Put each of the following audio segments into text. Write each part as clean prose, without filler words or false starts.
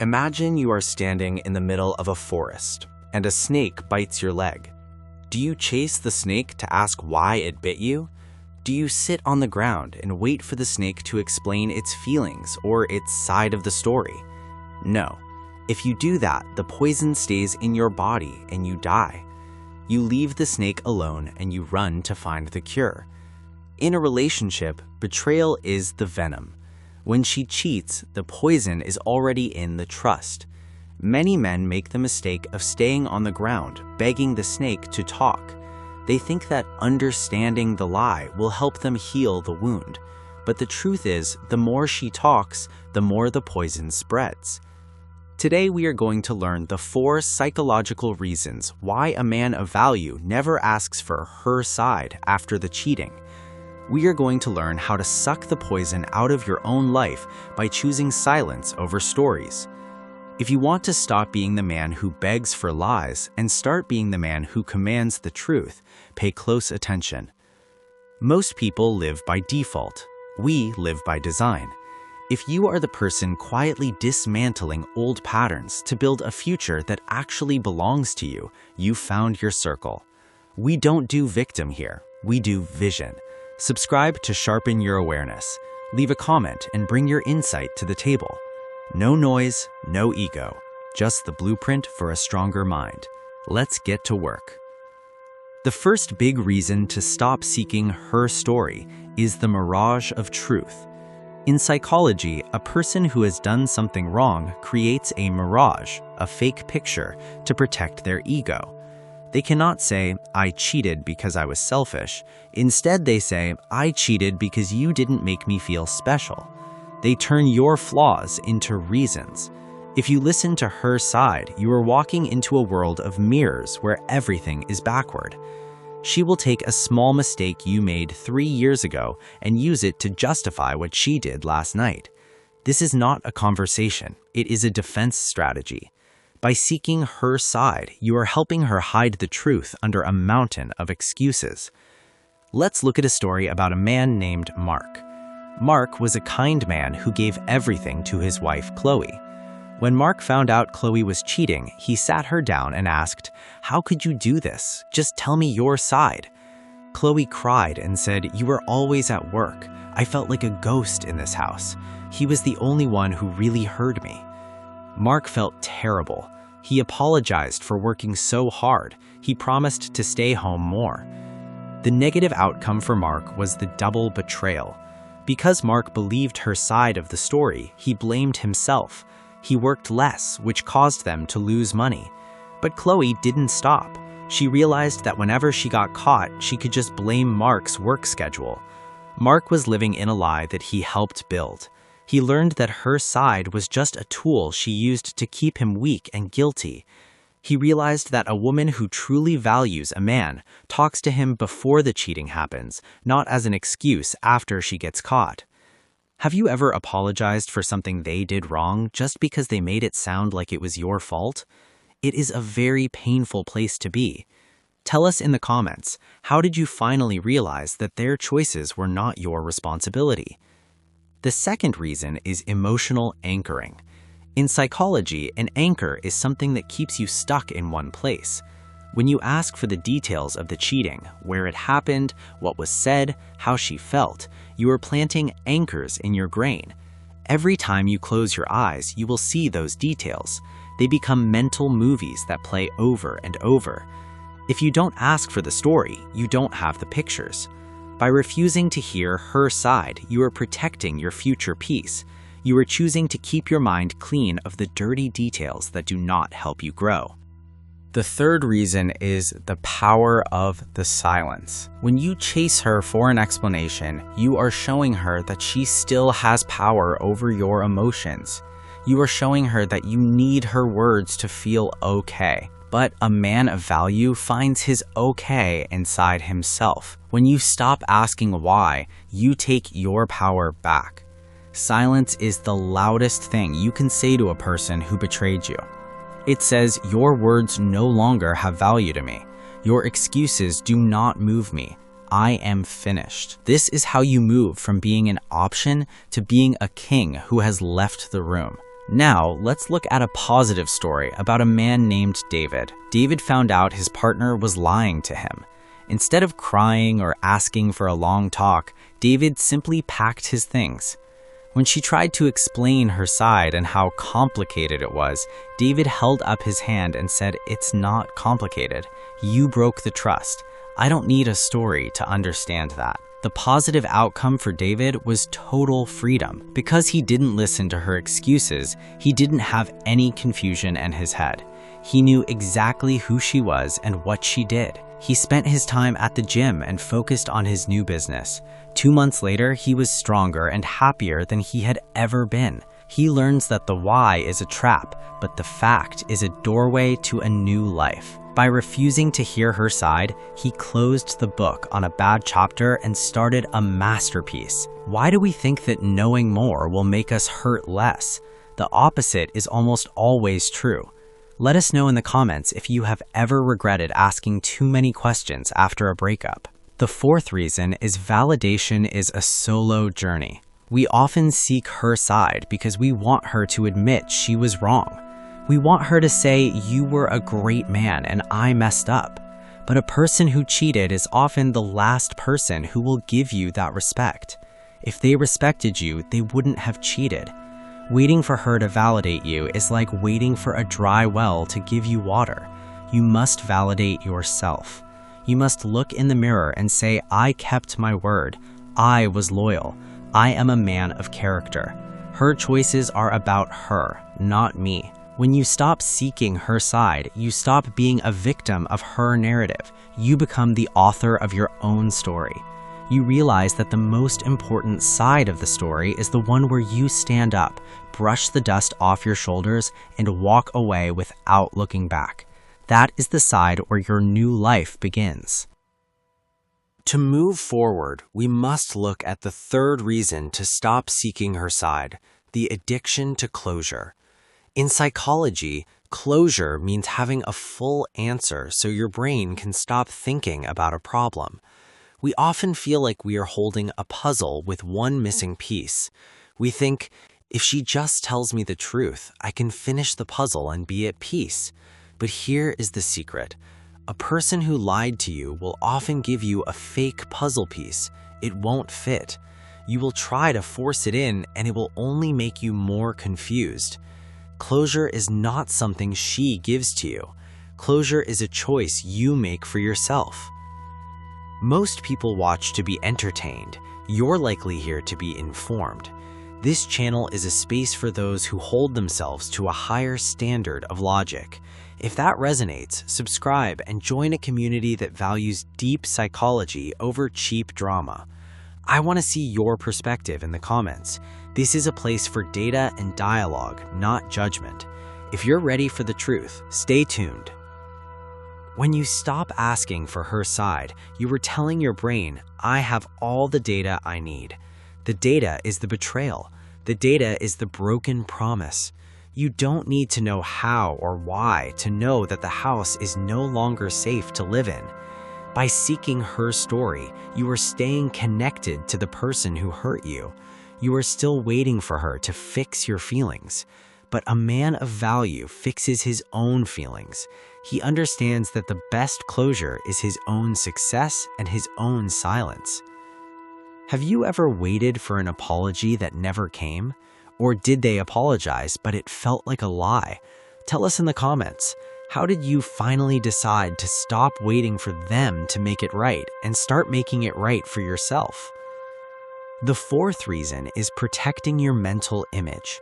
Imagine you are standing in the middle of a forest, and a snake bites your leg. Do you chase the snake to ask why it bit you? Do you sit on the ground and wait for the snake to explain its feelings or its side of the story? No. If you do that, the poison stays in your body and you die. You leave the snake alone and you run to find the cure. In a relationship, betrayal is the venom. When she cheats, the poison is already in the trust. Many men make the mistake of staying on the ground, begging the snake to talk. They think that understanding the lie will help them heal the wound. But the truth is, the more she talks, the more the poison spreads. Today we are going to learn the 4 psychological reasons why a man of value never asks for her side after the cheating. We are going to learn how to suck the poison out of your own life by choosing silence over stories. If you want to stop being the man who begs for lies and start being the man who commands the truth, pay close attention. Most people live by default. We live by design. If you are the person quietly dismantling old patterns to build a future that actually belongs to you, you found your circle. We don't do victim here, we do vision. Subscribe to sharpen your awareness. Leave a comment and bring your insight to the table. No noise, no ego, just the blueprint for a stronger mind. Let's get to work. The first big reason to stop seeking her story is the mirage of truth. In psychology, a person who has done something wrong creates a mirage, a fake picture, to protect their ego. They cannot say, "I cheated because I was selfish." Instead, they say, "I cheated because you didn't make me feel special." They turn your flaws into reasons. If you listen to her side, you are walking into a world of mirrors where everything is backward. She will take a small mistake you made 3 years ago and use it to justify what she did last night. This is not a conversation, it is a defense strategy. By seeking her side, you are helping her hide the truth under a mountain of excuses. Let's look at a story about a man named Mark. Mark was a kind man who gave everything to his wife, Chloe. When Mark found out Chloe was cheating, he sat her down and asked, "How could you do this? Just tell me your side." Chloe cried and said, "You were always at work. I felt like a ghost in this house. He was the only one who really heard me." Mark felt terrible. He apologized for working so hard. He promised to stay home more. The negative outcome for Mark was the double betrayal. Because Mark believed her side of the story, he blamed himself. He worked less, which caused them to lose money. But Chloe didn't stop. She realized that whenever she got caught, she could just blame Mark's work schedule. Mark was living in a lie that he helped build. He learned that her side was just a tool she used to keep him weak and guilty. He realized that a woman who truly values a man talks to him before the cheating happens, not as an excuse after she gets caught. Have you ever apologized for something they did wrong just because they made it sound like it was your fault? It is a very painful place to be. Tell us in the comments, how did you finally realize that their choices were not your responsibility? The second reason is emotional anchoring. In psychology, an anchor is something that keeps you stuck in one place. When you ask for the details of the cheating, where it happened, what was said, how she felt, you are planting anchors in your brain. Every time you close your eyes, you will see those details. They become mental movies that play over and over. If you don't ask for the story, you don't have the pictures. By refusing to hear her side, you are protecting your future peace. You are choosing to keep your mind clean of the dirty details that do not help you grow. The third reason is the power of the silence. When you chase her for an explanation, you are showing her that she still has power over your emotions. You are showing her that you need her words to feel okay. But a man of value finds his okay inside himself. When you stop asking why, you take your power back. Silence is the loudest thing you can say to a person who betrayed you. It says, "Your words no longer have value to me. Your excuses do not move me. I am finished." This is how you move from being an option to being a king who has left the room. Now, let's look at a positive story about a man named David. David found out his partner was lying to him. Instead of crying or asking for a long talk, David simply packed his things. When she tried to explain her side and how complicated it was, David held up his hand and said, "It's not complicated. You broke the trust. I don't need a story to understand that." The positive outcome for David was total freedom. Because he didn't listen to her excuses, he didn't have any confusion in his head. He knew exactly who she was and what she did. He spent his time at the gym and focused on his new business. 2 months later, he was stronger and happier than he had ever been. He learns that the why is a trap, but the fact is a doorway to a new life. By refusing to hear her side, he closed the book on a bad chapter and started a masterpiece. Why do we think that knowing more will make us hurt less? The opposite is almost always true. Let us know in the comments if you have ever regretted asking too many questions after a breakup. The fourth reason is validation is a solo journey. We often seek her side because we want her to admit she was wrong. We want her to say, "You were a great man and I messed up." But a person who cheated is often the last person who will give you that respect. If they respected you, they wouldn't have cheated. Waiting for her to validate you is like waiting for a dry well to give you water. You must validate yourself. You must look in the mirror and say, "I kept my word. I was loyal. I am a man of character." Her choices are about her, not me. When you stop seeking her side, you stop being a victim of her narrative. You become the author of your own story. You realize that the most important side of the story is the one where you stand up, brush the dust off your shoulders, and walk away without looking back. That is the side where your new life begins. To move forward, we must look at the third reason to stop seeking her side, the addiction to closure. In psychology, closure means having a full answer so your brain can stop thinking about a problem. We often feel like we are holding a puzzle with one missing piece. We think, if she just tells me the truth, I can finish the puzzle and be at peace. But here is the secret. A person who lied to you will often give you a fake puzzle piece. It won't fit. You will try to force it in, and it will only make you more confused. Closure is not something she gives to you. Closure is a choice you make for yourself. Most people watch to be entertained. You're likely here to be informed. This channel is a space for those who hold themselves to a higher standard of logic. If that resonates, subscribe and join a community that values deep psychology over cheap drama. I want to see your perspective in the comments. This is a place for data and dialogue, not judgment. If you're ready for the truth, stay tuned. When you stop asking for her side, you are telling your brain, "I have all the data I need." The data is the betrayal. The data is the broken promise. You don't need to know how or why to know that the house is no longer safe to live in. By seeking her story, you are staying connected to the person who hurt you. You are still waiting for her to fix your feelings. But a man of value fixes his own feelings. He understands that the best closure is his own success and his own silence. Have you ever waited for an apology that never came? Or did they apologize, but it felt like a lie? Tell us in the comments. How did you finally decide to stop waiting for them to make it right and start making it right for yourself? The fourth reason is protecting your mental image.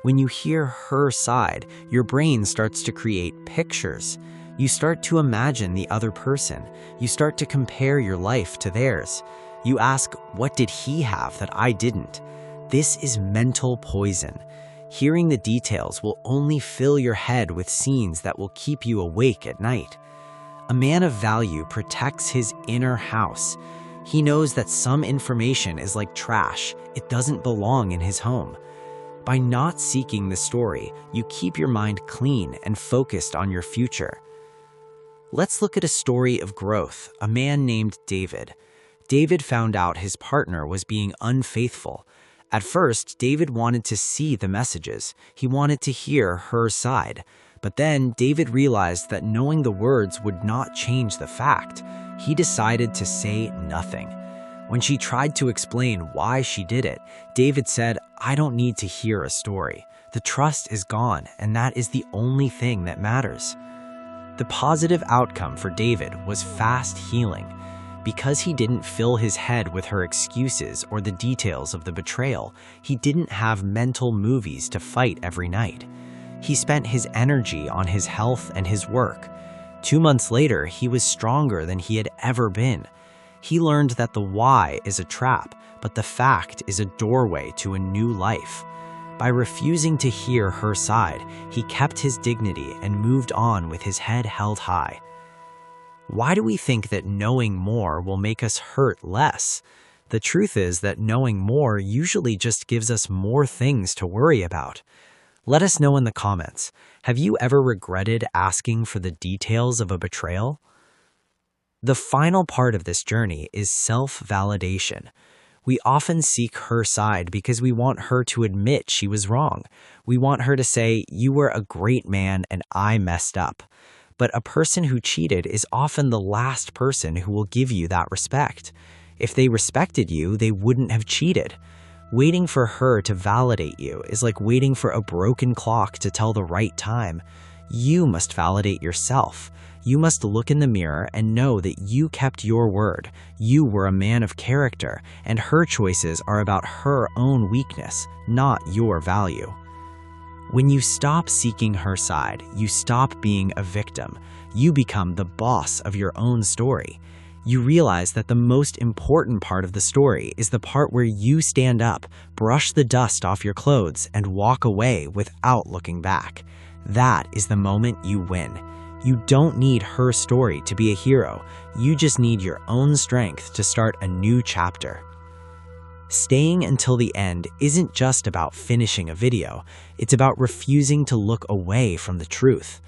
When you hear her side, your brain starts to create pictures. You start to imagine the other person. You start to compare your life to theirs. You ask, what did he have that I didn't? This is mental poison. Hearing the details will only fill your head with scenes that will keep you awake at night. A man of value protects his inner house. He knows that some information is like trash. It doesn't belong in his home. By not seeking the story, you keep your mind clean and focused on your future. Let's look at a story of growth, a man named David. David found out his partner was being unfaithful. At first, David wanted to see the messages. He wanted to hear her side. But then David realized that knowing the words would not change the fact. He decided to say nothing. When she tried to explain why she did it, David said, "I don't need to hear a story. The trust is gone, and that is the only thing that matters." The positive outcome for David was fast healing. Because he didn't fill his head with her excuses or the details of the betrayal, he didn't have mental movies to fight every night. He spent his energy on his health and his work. 2 months later, he was stronger than he had ever been. He learned that the why is a trap, but the fact is a doorway to a new life. By refusing to hear her side, he kept his dignity and moved on with his head held high. Why do we think that knowing more will make us hurt less? The truth is that knowing more usually just gives us more things to worry about. Let us know in the comments. Have you ever regretted asking for the details of a betrayal? The final part of this journey is self-validation. We often seek her side because we want her to admit she was wrong. We want her to say, "You were a great man and I messed up." But a person who cheated is often the last person who will give you that respect. If they respected you, they wouldn't have cheated. Waiting for her to validate you is like waiting for a broken clock to tell the right time. You must validate yourself. You must look in the mirror and know that you kept your word. You were a man of character, and her choices are about her own weakness, not your value. When you stop seeking her side, you stop being a victim. You become the boss of your own story. You realize that the most important part of the story is the part where you stand up, brush the dust off your clothes, and walk away without looking back. That is the moment you win. You don't need her story to be a hero. You just need your own strength to start a new chapter. Staying until the end isn't just about finishing a video. It's about refusing to look away from the truth.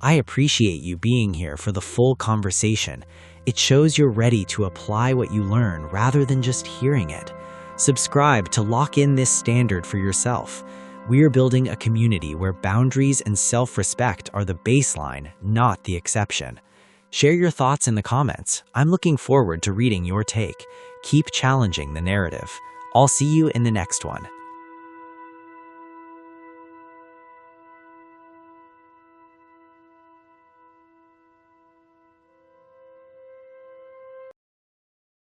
I appreciate you being here for the full conversation. It shows you're ready to apply what you learn rather than just hearing it. Subscribe to lock in this standard for yourself. We're building a community where boundaries and self-respect are the baseline, not the exception. Share your thoughts in the comments. I'm looking forward to reading your take. Keep challenging the narrative. I'll see you in the next one.